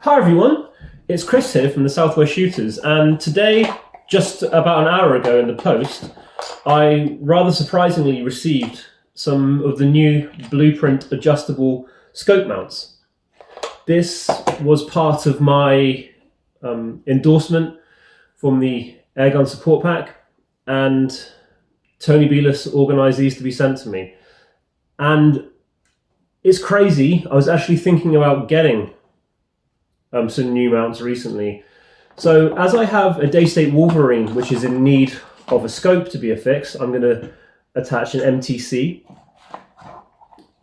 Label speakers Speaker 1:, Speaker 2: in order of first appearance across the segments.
Speaker 1: Hi everyone, it's Chris here from the Southwest Shooters, and today, just about an hour ago in the post, I rather surprisingly received some of the new BluePrint adjustable scope mounts. This was part of my endorsement from the Airgun Support Pack, and Tony Belis organised these to be sent to me. And it's crazy, I was actually thinking about getting some new mounts recently. So as I have a Daystate Wolverine which is in need of a scope to be affixed, I'm going to attach an MTC.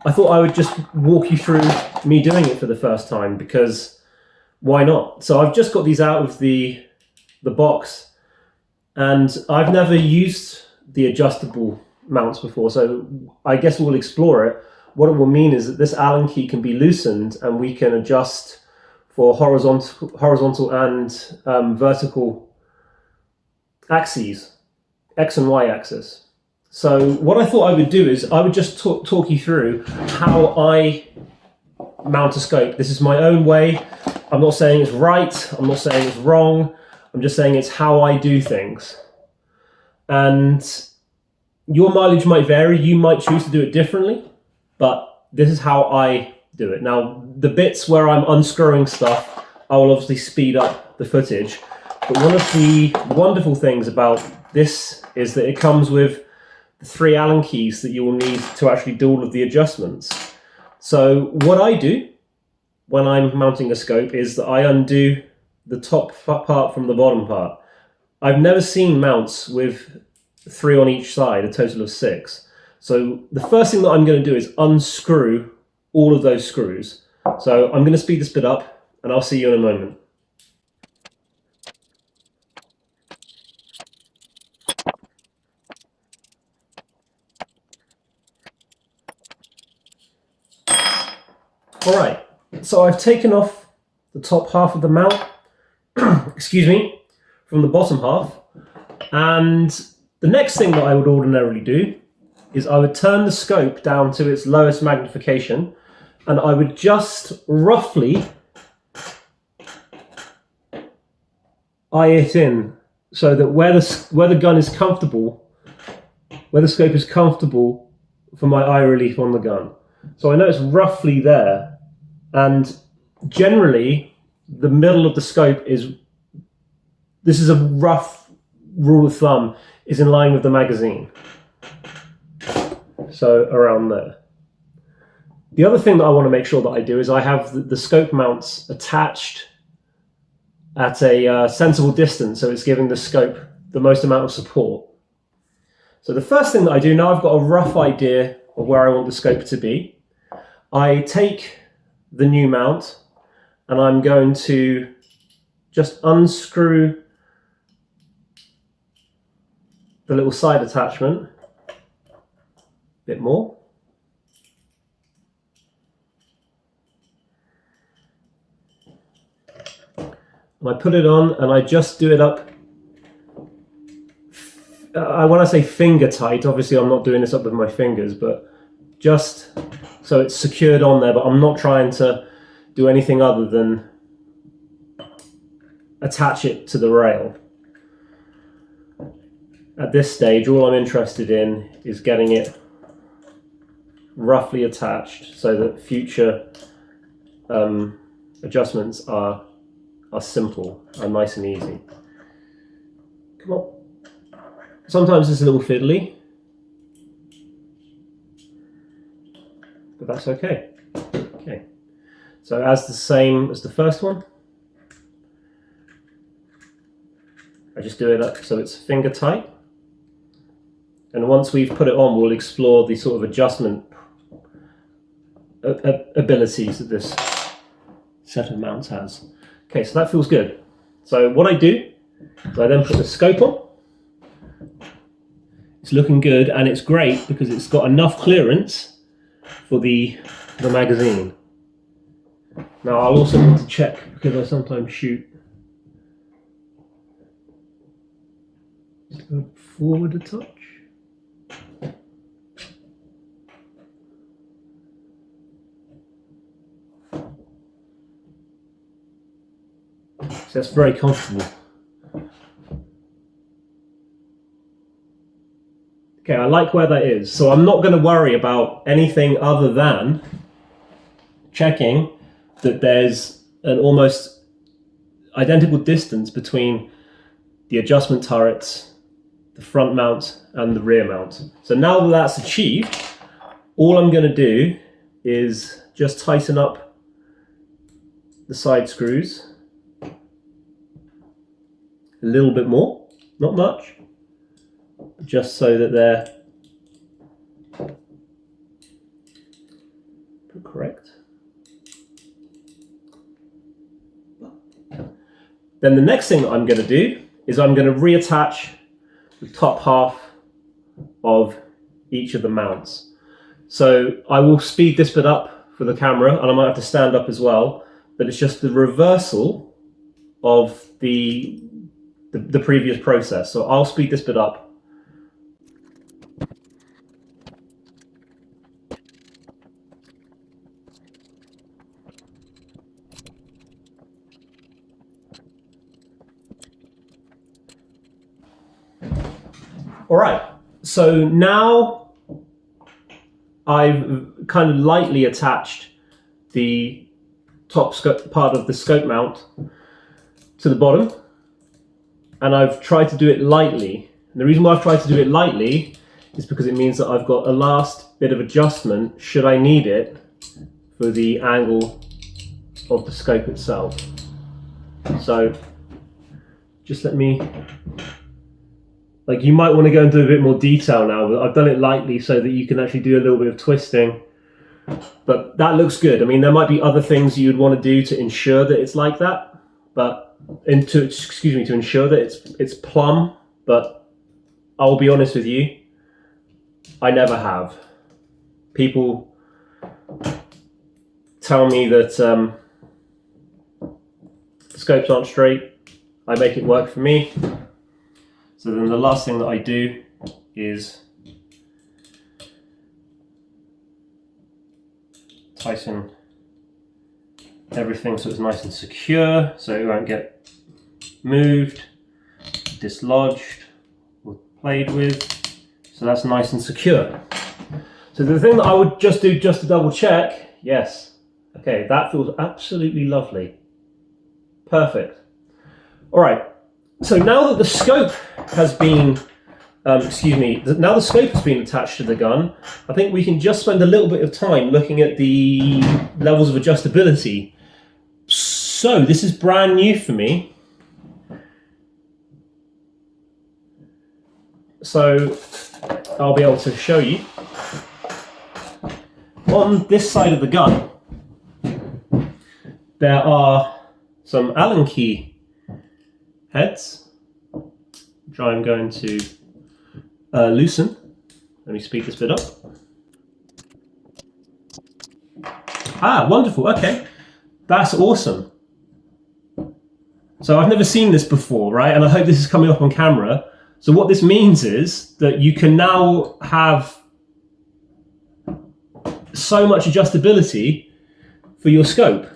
Speaker 1: I thought I would just walk you through me doing it for the first time, because why not? So I've just got these out of the box, and I've never used the adjustable mounts before, so I guess we'll explore it. What it will mean is that this Allen key can be loosened and we can adjust for horizontal and vertical axes, X and Y axis. So what I thought I would do is I would just talk you through how I mount a scope. This is my own way. I'm not saying it's right, I'm not saying it's wrong, I'm just saying it's how I do things. And your mileage might vary, you might choose to do it differently, but this is how I do it. Now, the bits where I'm unscrewing stuff, I will obviously speed up the footage. But one of the wonderful things about this is that it comes with the 3 Allen keys that you will need to actually do all of the adjustments. So what I do when I'm mounting a scope is that I undo the top part from the bottom part. I've never seen mounts with 3 on each side, a total of 6. So the first thing that I'm going to do is unscrew all of those screws. So I'm going to speed this bit up and I'll see you in a moment. Alright, so I've taken off the top half of the mount, excuse me, from the bottom half, and the next thing that I would ordinarily do is I would turn the scope down to its lowest magnification, and I would just roughly eye it in so that where the gun is comfortable, where the scope is comfortable for my eye relief on the gun. So I know it's roughly there, and generally the middle of the scope is, this is a rough rule of thumb, is in line with the magazine. So around there. The other thing that I want to make sure that I do is I have the scope mounts attached at a sensible distance, so it's giving the scope the most amount of support. So the first thing that I do, now I've got a rough idea of where I want the scope to be, I take the new mount and I'm going to just unscrew the little side attachment a bit more. And I put it on and I just do it up. When I say finger tight, obviously I'm not doing this up with my fingers, but just so it's secured on there, but I'm not trying to do anything other than attach it to the rail. At this stage, all I'm interested in is getting it roughly attached so that future adjustments are simple and nice and easy. Come on. Sometimes it's a little fiddly, but that's okay. Okay. So as the same as the first one, I just do it up so it's finger tight. And once we've put it on, we'll explore the sort of adjustment abilities that this set of mounts has. Okay, so that feels good. So what I do is I then put the scope on. It's looking good, and it's great because it's got enough clearance for the magazine. Now I'll also need to check, because I sometimes shoot forward a touch. So that's very comfortable. Okay, I like where that is. So I'm not going to worry about anything other than checking that there's an almost identical distance between the adjustment turrets, the front mount and the rear mount. So now that that's achieved, all I'm going to do is just tighten up the side screws a little bit more, not much, just so that they're correct. Then the next thing that I'm going to do is I'm going to reattach the top half of each of the mounts. So I will speed this bit up for the camera, and I might have to stand up as well, but it's just the reversal of the previous process. So I'll speed this bit up. All right, so now I've kind of lightly attached the top part of the scope mount to the bottom, and I've tried to do it lightly. And the reason why I've tried to do it lightly is because it means that I've got a last bit of adjustment should I need it for the angle of the scope itself. So just let me, like, you might want to go into a bit more detail now, but I've done it lightly so that you can actually do a little bit of twisting. But that looks good. I mean, there might be other things you'd want to do to ensure that it's like that, but to ensure that it's plumb. But I'll be honest with you, I never have. People tell me that the scopes aren't straight. I make it work for me. So then the last thing that I do is tighten everything so it's nice and secure, so it won't get moved, dislodged, or played with. So that's nice and secure. So the thing that I would just do just to double check, yes, okay, that feels absolutely lovely. Perfect. All right. So now that the scope has been, now the scope has been attached to the gun, I think we can just spend a little bit of time looking at the levels of adjustability. So this is brand new for me. So I'll be able to show you. On this side of the gun, there are some Allen key heads, which I'm going to loosen. Let me speed this bit up. Ah, wonderful, okay. That's awesome. So I've never seen this before, right? And I hope this is coming up on camera. So what this means is that you can now have so much adjustability for your scope.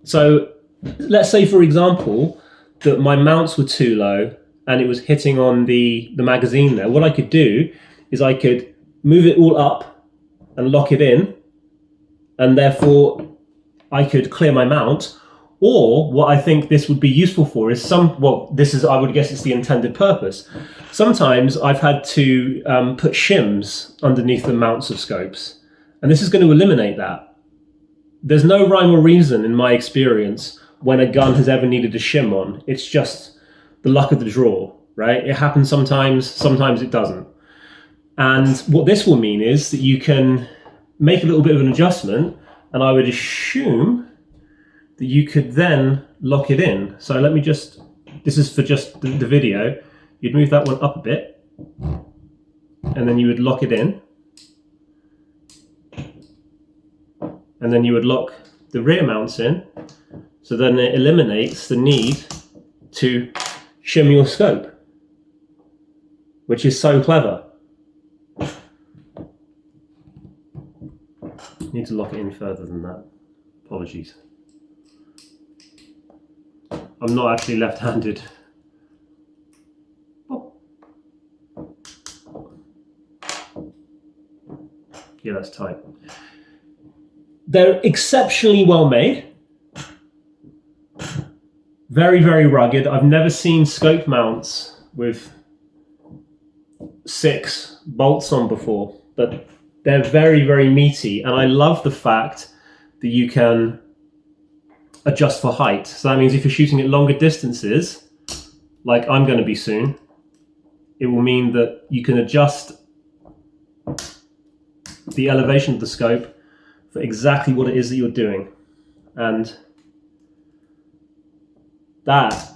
Speaker 1: So let's say, for example, that my mounts were too low and it was hitting on the magazine there. What I could do is I could move it all up and lock it in, and therefore I could clear my mount. Or what I think this would be useful for is I would guess it's the intended purpose. Sometimes I've had to put shims underneath the mounts of scopes, and this is going to eliminate that. There's no rhyme or reason in my experience when a gun has ever needed a shim on. It's just the luck of the draw, right? It happens sometimes, sometimes it doesn't. And what this will mean is that you can make a little bit of an adjustment, and I would assume that you could then lock it in. So let me just, this is for just the video, you'd move that one up a bit, and then you would lock it in. And then you would lock the rear mounts in, so then it eliminates the need to shim your scope, which is so clever. Need to lock it in further than that. Apologies. I'm not actually left-handed. Yeah, that's tight. They're exceptionally well made. Very, very rugged. I've never seen scope mounts with 6 bolts on before, but they're very, very meaty. And I love the fact that you can adjust for height. So that means if you're shooting at longer distances, like I'm going to be soon, it will mean that you can adjust the elevation of the scope for exactly what it is that you're doing. And that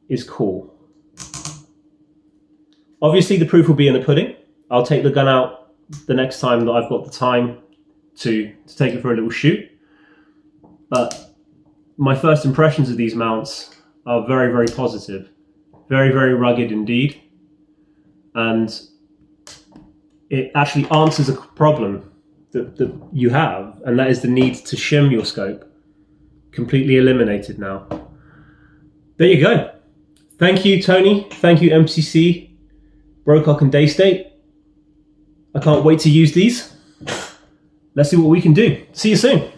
Speaker 1: is cool. Obviously the proof will be in the pudding. I'll take the gun out the next time that I've got the time to take it for a little shoot. But my first impressions of these mounts are very, very positive. Very, very rugged indeed. And it actually answers a problem that you have, and that is the need to shim your scope. Completely eliminated now. There you go. Thank you, Tony. Thank you, MTC, Brocock and Daystate. I can't wait to use these. Let's see what we can do. See you soon.